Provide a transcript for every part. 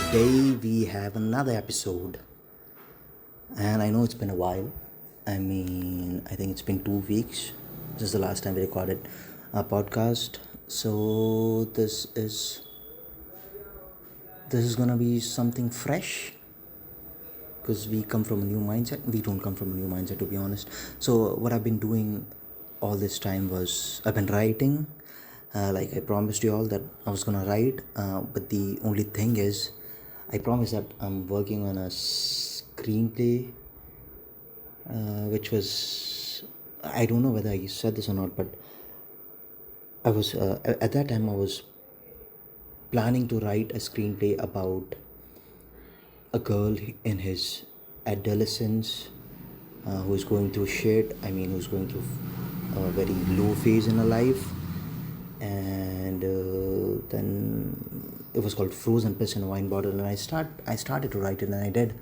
Today we have another episode, and I know it's been a while. I think it's been 2 weeks. This is the last time we recorded a podcast. So this is gonna be something fresh because we come from a new mindset. We don't come from a new mindset, to be honest. So what I've been doing all this time was I've been writing. Like I promised you all that I was gonna write, but the only thing is, I promised that I'm working on a screenplay, which was, I don't know whether I said this or not, but I was at that time I was planning to write a screenplay about a girl in his adolescence, who's going through shit. Who's going through a very low phase in her life, and then it was called Frozen Piss in a Wine Bottle, and I started to write it, and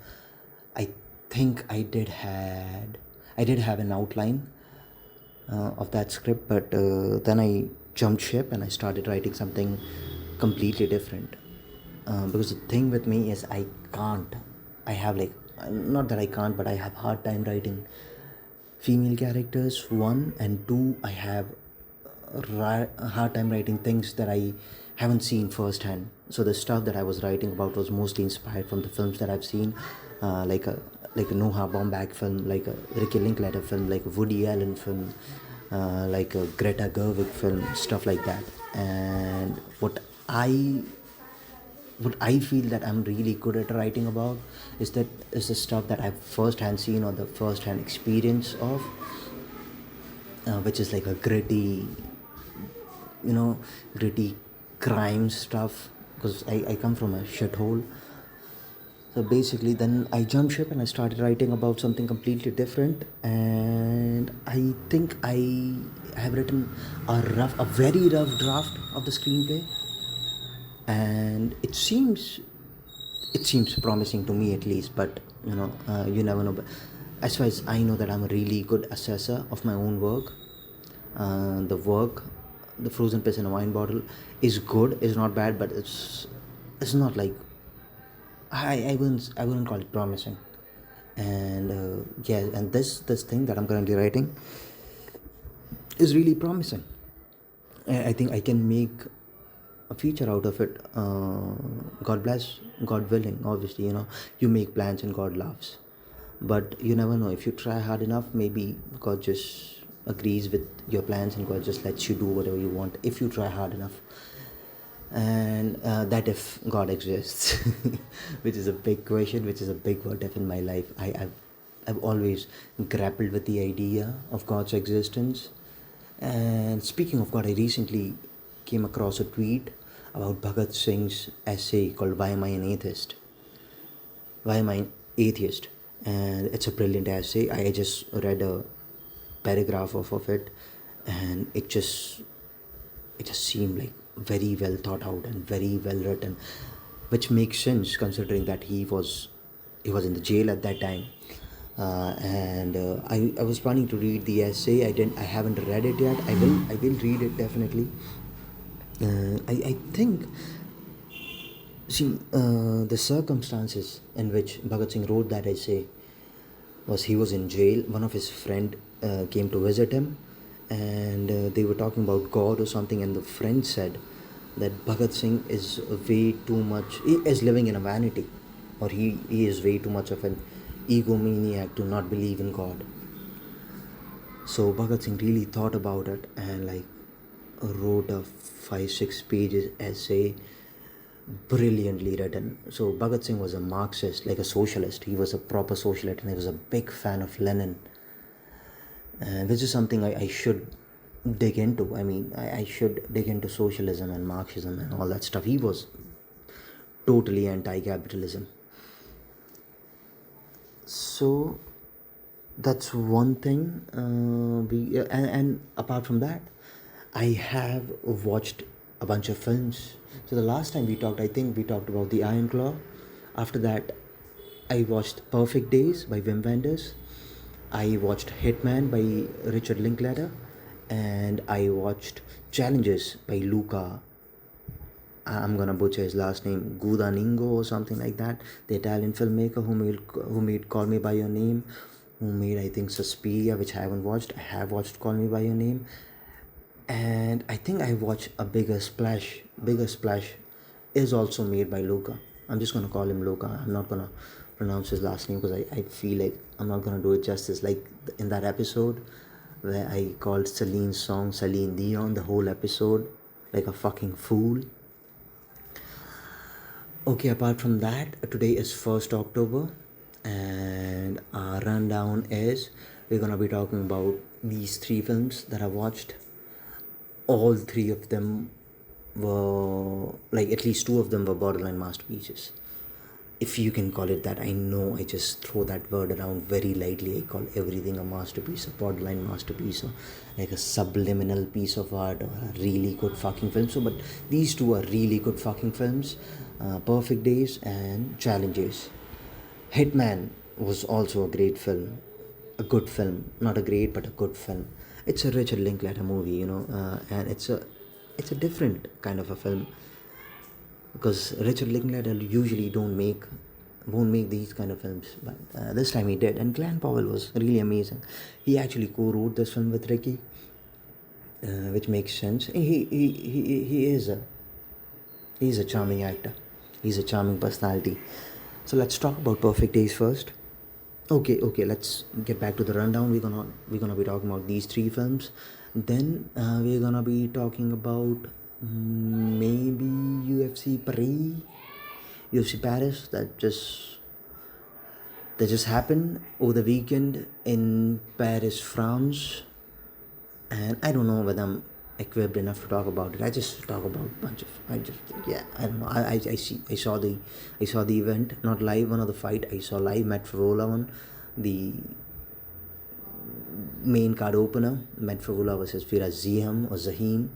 I think I did have an outline of that script, but then I jumped ship and I started writing something completely different. Because the thing with me is I have like, not that I can't, but I have hard time writing female characters, one, and two, I have a hard time writing things that I haven't seen firsthand. So the stuff that I was writing about was mostly inspired from the films that I've seen, like a Noah Baumbach film, like a Ricky Linklater film, like a Woody Allen film, like a Greta Gerwig film, stuff like that. And what I feel that I'm really good at writing about is the stuff that I've first-hand seen or the first-hand experience of, which is like a gritty crime stuff, because I come from a shithole. So basically then I jumped ship and I started writing about something completely different, and I think I have written a very rough draft of the screenplay, and it seems promising to me, at least. But you never know. But as far as I know, that I'm a really good assessor of my own work. The Frozen Piss in a Wine Bottle is good, is not bad, but it's not like, I wouldn't call it promising. And and this thing that I'm currently writing is really promising. I think I can make a feature out of it. God bless, God willing. Obviously, you make plans and God laughs, but you never know. If you try hard enough, maybe God just agrees with your plans and God just lets you do whatever you want if you try hard enough. And that if God exists, which is a big question, which is a big what if in my life. I've always grappled with the idea of God's existence. And speaking of God, I recently came across a tweet about Bhagat Singh's essay called "Why Am I an Atheist?" Why am I an atheist? And it's a brilliant essay. I just read a paragraph of it, and it just seemed like very well thought out and very well written, which makes sense considering that he was in the jail at that time. And I was planning to read the essay. I haven't read it yet. I will read it definitely. I think, see, the circumstances in which Bhagat Singh wrote that essay was he was in jail. One of his friend came to visit him, and they were talking about God or something, and the friend said that Bhagat Singh is way too much, he is living in a vanity, or he is way too much of an egomaniac to not believe in God. So Bhagat Singh really thought about it and like wrote a 5-6 pages essay, brilliantly written. So Bhagat Singh was a Marxist, like a socialist. He was a proper socialist, and he was a big fan of Lenin. And this is something I should dig into. I should dig into socialism and Marxism and all that stuff. He was totally anti-capitalism. So that's one thing. And apart from that, I have watched a bunch of films. So the last time we talked, I think we talked about The Iron Claw. After that, I watched Perfect Days by Wenders. I watched Hitman by Richard Linklater, and I watched Challenges by Luca. I'm gonna butcher his last name, Guadagnino or something like that. The Italian filmmaker who made Call Me by Your Name, who made I think Suspiria, which I haven't watched. I have watched Call Me by Your Name, and I think I watched a Bigger Splash. Bigger Splash is also made by Luca. I'm just gonna call him Luca. I'm not gonna pronounce his last name because I feel like I'm not gonna do it justice. Like in that episode where I called Celine's song Celine Dion the whole episode like a fucking fool. Okay, apart from that, today is 1st October, and our rundown is we're gonna be talking about these three films that I watched. All three of them were, like, at least two of them were borderline masterpieces, if you can call it that. I know I just throw that word around very lightly. I call everything a masterpiece, a borderline masterpiece, or like a subliminal piece of art, or a really good fucking film. So, but these two are really good fucking films. Perfect Days and Challenges. Hitman was also a great film, a good film, not a great but a good film. It's a Richard Linklater movie, and it's a different kind of a film, because Richard Linklater usually won't make these kind of films, but this time he did, and Glenn Powell was really amazing. He actually co-wrote this film with Ricky, which makes sense. He's a charming actor. He's a charming personality. So let's talk about Perfect Days first. Okay, let's get back to the rundown. We're gonna be talking about these three films. Then we're gonna be talking about maybe UFC Paris that just happened over the weekend in Paris, France. And I don't know whether I'm equipped enough to talk about it. I just talk about a bunch of, I don't know. I saw the event, not live, one of the fight I saw live. Matt Favola won the main card opener, Matt Favola versus Firas Zahim,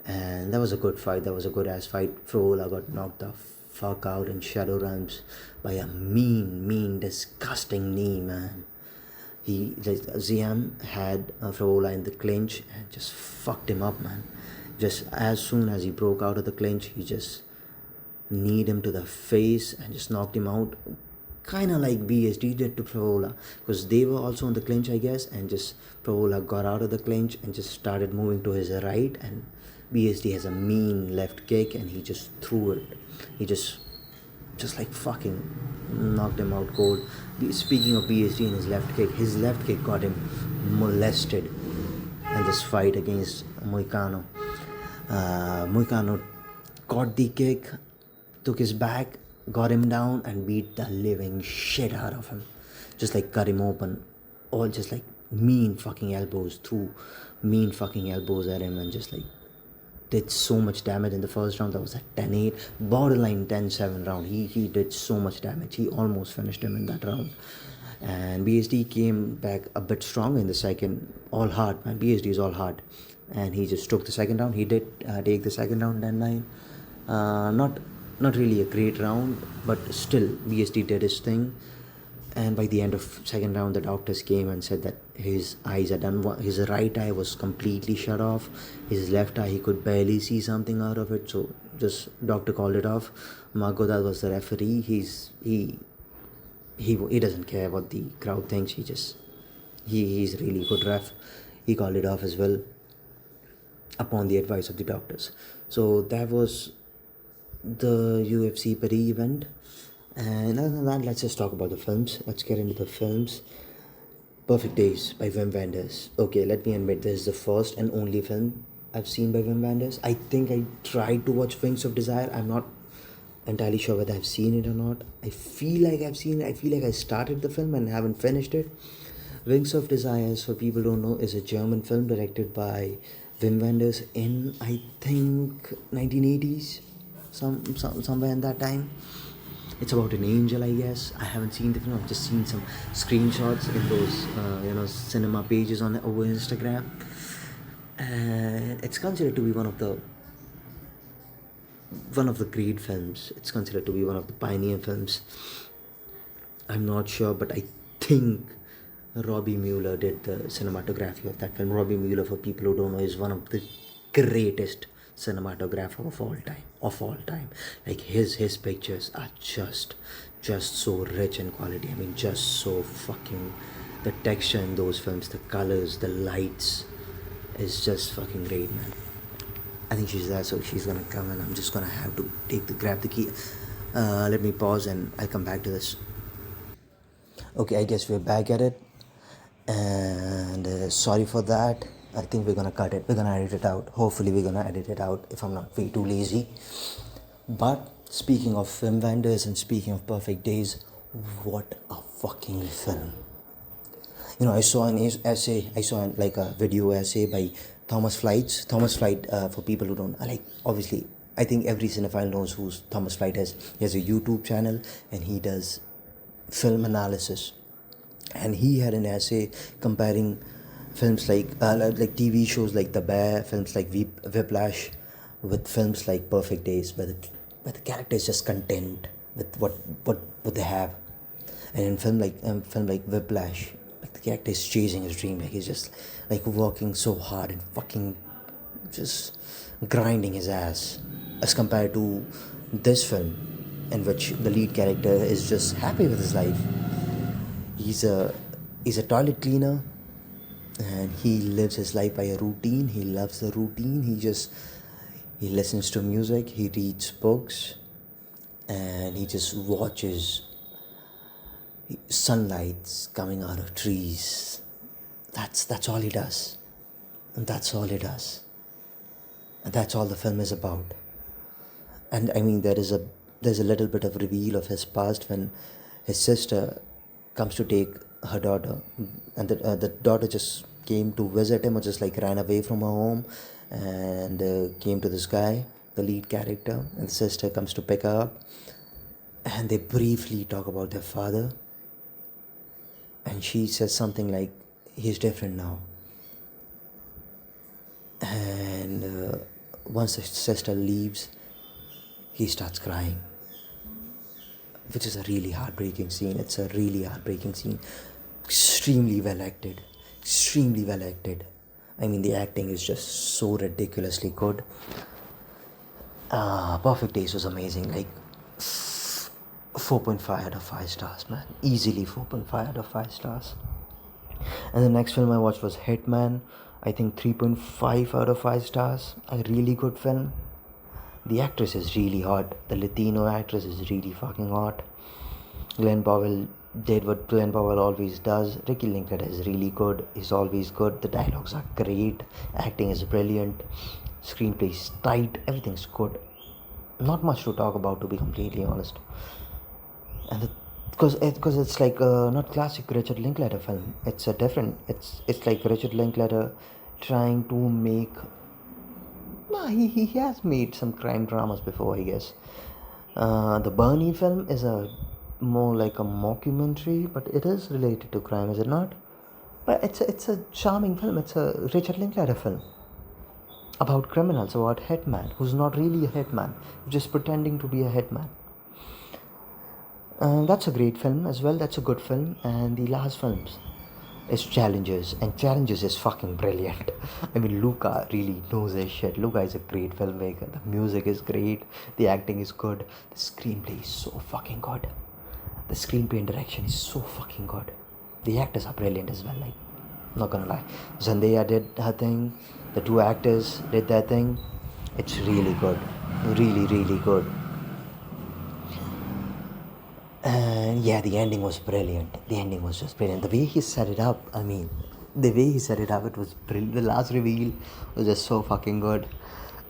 and that was a good fight. That was a good ass fight. Favola got knocked the fuck out in shadow realms by a mean, disgusting knee, man. Ziam had Favola in the clinch and just fucked him up, man. Just as soon as he broke out of the clinch, he just kneed him to the face and just knocked him out. Kind of like BSD did to Favola, because they were also in the clinch, I guess, and just Favola got out of the clinch and just started moving to his right, and BSD has a mean left kick and he just threw it. He just like fucking knocked him out cold. Speaking of BSD and his left kick got him molested in this fight against Moicano. Moicano caught the kick, took his back, got him down and beat the living shit out of him. Just like cut him open. All just like mean fucking elbows, threw mean fucking elbows at him, and just like did so much damage in the first round. That was a 10-8, borderline 10-7 round. He did so much damage. He almost finished him in that round. And BSD came back a bit stronger in the second. All hard, man. BSD is all hard. And he just took the second round. He did take the second round, 10-9. Not really a great round, but still BSD did his thing. And by the end of second round, the doctors came and said that his eyes are done. His right eye was completely shut off. His left eye, he could barely see something out of it. So just doctor called it off. Margodat was the referee. He doesn't care what the crowd thinks. He's really good ref. He called it off as well, upon the advice of the doctors. So that was the UFC Paris event. And other than that, let's just talk about the films. Let's get into the films. Perfect Days by Wim Wenders. Okay, let me admit, this is the first and only film I've seen by Wim Wenders. I think I tried to watch Wings of Desire. I'm not entirely sure whether I've seen it or not. I feel like I've seen it. I feel like I started the film and haven't finished it. Wings of Desire, for people who don't know, is a German film directed by Wim Wenders in, I think, 1980s, somewhere in that time. It's about an angel, I guess. I haven't seen the film. I've just seen some screenshots in those, cinema pages over Instagram. And it's considered to be one of the great films. It's considered to be one of the pioneer films. I'm not sure, but I think Robbie Mueller did the cinematography of that film. Robbie Mueller, for people who don't know, is one of the greatest cinematographer of all time. Like his pictures are just so rich in quality. I mean, just so fucking, the texture in those films, the colors, the lights is just fucking great, man. I think she's there, so she's gonna come, and I'm just gonna have to grab the key. Let me pause, and I'll come back to this. Okay, I guess we're back at it, and sorry for that. I think we're gonna cut it. We're gonna edit it out. Hopefully, we're gonna edit it out if I'm not way too lazy. But speaking of film vendors and speaking of perfect days, what a fucking film! You know, I saw an essay. I saw like a video essay by Thomas Flight. Thomas Flight, for people who don't, like, obviously, I think every cinephile knows who Thomas Flight is. He has a YouTube channel and he does film analysis. And he had an essay comparing films like TV shows like The Bear, films like Whiplash, with films like Perfect Days, where the character is just content with what they have. And in film like Whiplash, like the character is chasing his dream, like he's just like working so hard and fucking just grinding his ass, as compared to this film, in which the lead character is just happy with his life. He's a toilet cleaner, and he lives his life by a routine. He loves the routine. He listens to music, he reads books, and he just watches sunlights coming out of trees. That's all he does. And that's all he does. And that's all the film is about. And I mean, there's a little bit of reveal of his past when his sister comes to take her daughter, and the daughter just came to visit him, or just like ran away from her home, and came to this guy, the lead character, and the sister comes to pick her up, and they briefly talk about their father, and she says something like, he's different now. And once the sister leaves, he starts crying, which is a really heartbreaking scene. It's a really heartbreaking scene. Extremely well acted. Extremely well acted. I mean, the acting is just so ridiculously good. Perfect Days was amazing. Like 4.5 out of 5 stars, man. Easily 4.5 out of 5 stars. And the next film I watched was Hitman. I think 3.5 out of 5 stars. A really good film. The actress is really hot. The Latino actress is really fucking hot. Glenn Powell did what Glenn Powell always does. Ricky Linklater is really good. He's always good. The dialogues are great. Acting is brilliant. Screenplay is tight. Everything's good. Not much to talk about, to be completely honest. And because it's like not classic Richard Linklater film. It's a different. It's like Richard Linklater trying to make. No, he has made some crime dramas before, I guess. The Bernie film is more like a mockumentary, but it is related to crime, is it not? But it's a charming film. It's a Richard Linklater film about criminals, about hitman who's not really a hitman, just pretending to be a hitman. That's a great film as well. That's a good film. And the last films is Challenges, and Challenges is fucking brilliant. I mean, Luca really knows his shit. Luca is a great filmmaker. The music is great. The acting is good. The screenplay is so fucking good. The screenplay and direction is so fucking good. The actors are brilliant as well. Like, not gonna lie, Zendaya did her thing. The two actors did their thing. It's really good. Really, really good. And yeah, the ending was brilliant. The ending was just brilliant. The way he set it up, it was brilliant. The last reveal was just so fucking good.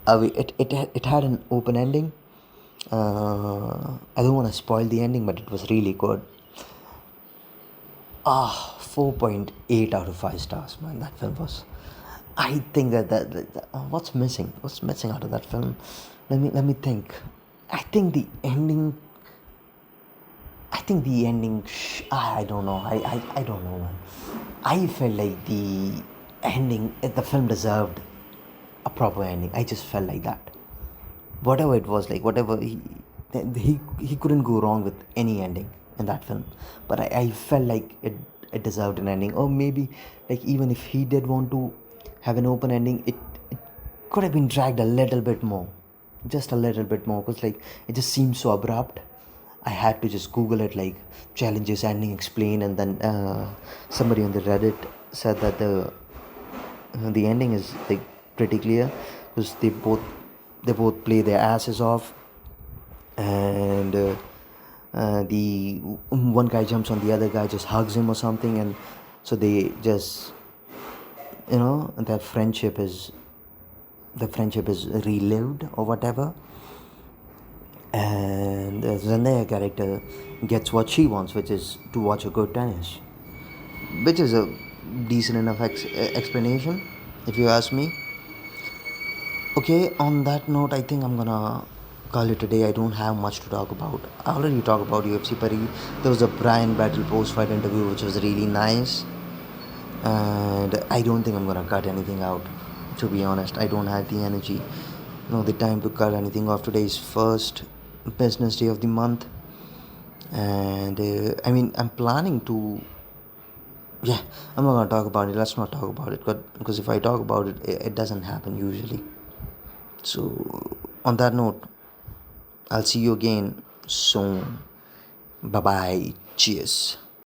It had an open ending. I don't want to spoil the ending, but it was really good. 4.8 out of 5 stars, man. That film was. I think that what's missing? What's missing out of that film? Let me think. I think the ending. I don't know. I don't know, man. I felt like the ending, the film deserved a proper ending. I just felt like that. Whatever it was, like whatever he couldn't go wrong with any ending in that film. But I felt like it deserved an ending. Or maybe like even if he did want to have an open ending, could have been dragged a little bit more, just a little bit more, because like it just seems so abrupt. I had to just Google it, like challenges ending explained, and then somebody on the Reddit said that the ending is like pretty clear, because they both play their asses off, and the one guy jumps on the other guy, just hugs him or something, and so they just, their friendship is relived or whatever, and the Zendaya character gets what she wants, which is to watch a good tennis, which is a decent enough explanation, if you ask me. Okay, on that note, I think I'm gonna call it a day. I don't have much to talk about. I already talked about UFC Pari. There was a Brian Battle post fight interview, which was really nice, and I don't think I'm gonna cut anything out. To be honest, I don't have the energy, no, the time to cut anything off. Today is first business day of the month, and I mean, I'm planning to. Yeah, I'm not gonna talk about it. Let's not talk about it, because if I talk about it, it doesn't happen usually. So, on that note, I'll see you again soon. Bye bye. Cheers.